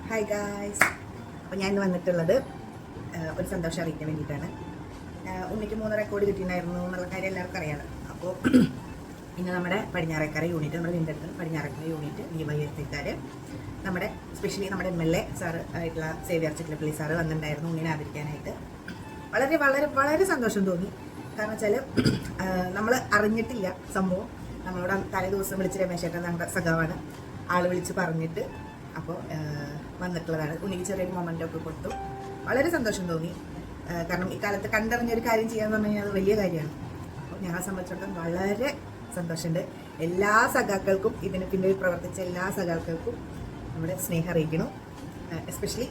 Hi guys. അപ്പോൾ ഞാൻ ഇന്ന് വന്നിട്ടുള്ളത് ഒരു സന്തോഷം അറിയിക്കാൻ വേണ്ടിയിട്ടാണ്. ഉണ്ണിക്ക് 3 റെക്കോർഡ് കിട്ടിയിട്ടുണ്ടായിരുന്നു എന്നുള്ള കാര്യം എല്ലാവർക്കും അറിയാം. അപ്പോൾ ഇന്ന് നമ്മുടെ പടിഞ്ഞാറേക്കര യൂണിറ്റ്, നമ്മുടെ വീണ്ടെടുത്ത് പടിഞ്ഞാറേക്കര യൂണിറ്റ് DYFIക്കാർ നമ്മുടെ സ്പെഷ്യലി നമ്മുടെ MLA സാറ് ആയിട്ടുള്ള സേവ്യർ ചിറ്റലപ്പള്ളി സാറ് വന്നിട്ടുണ്ടായിരുന്നു ഉണ്ണിനെ ആദരിക്കാനായിട്ട്. വളരെ വളരെ വളരെ സന്തോഷം തോന്നി. കാരണം വെച്ചാൽ നമ്മൾ അറിഞ്ഞിട്ടില്ല സംഭവം. നമ്മളോട് തലേ ദിവസം വിളിച്ച് രമേശേട്ടൻ നമ്മുടെ സഖാവാണ്, ആൾ വിളിച്ച് പറഞ്ഞിട്ട് അപ്പോൾ വന്നിട്ടുള്ളതാണ്. ഉണ്ണിക്ക് ചെറിയൊരു മൊമെൻ്റൊക്കെ കൊടുത്തു. വളരെ സന്തോഷം തോന്നി. കാരണം ഈ കാലത്ത് കണ്ടറിഞ്ഞൊരു കാര്യം ചെയ്യാന്ന് പറഞ്ഞു കഴിഞ്ഞാൽ അത് വലിയ കാര്യമാണ്. അപ്പോൾ ഞങ്ങളെ സംബന്ധിച്ചിടത്തോളം വളരെ സന്തോഷമുണ്ട്. എല്ലാ സഖാക്കൾക്കും, ഇതിന് പിന്നിൽ പ്രവർത്തിച്ച എല്ലാ സഖാക്കൾക്കും നമ്മുടെ സ്നേഹം അറിയിക്കണം. എസ്പെഷ്യലി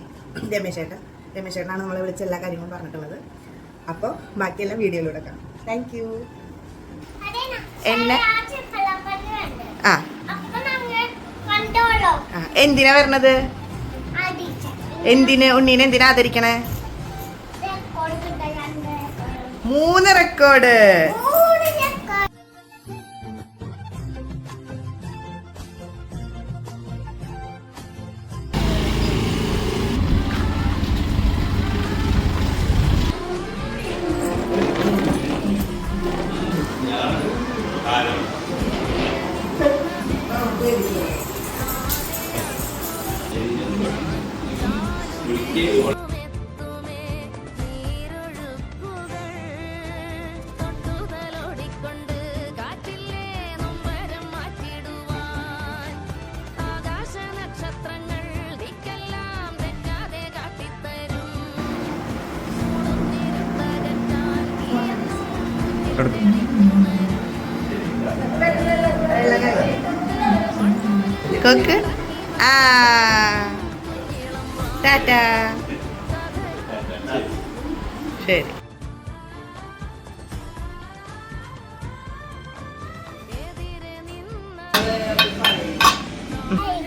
രമേശേട്ടനാണ് നമ്മളെ വിളിച്ച എല്ലാ കാര്യങ്ങളും പറഞ്ഞിട്ടുള്ളത്. അപ്പോൾ ബാക്കിയെല്ലാം വീഡിയോയിലൂടെ കാണാം. Thank you. എന്നെ എന്തിനാ വരണത്? എന്തിന് ഉണ്ണീനെ എന്തിനാ ആദരിക്കണേ? 3 റെക്കോർഡ്. കൊക്ക് ടാറ്റാ. ശരി. Hey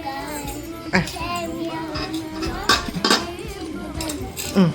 guys.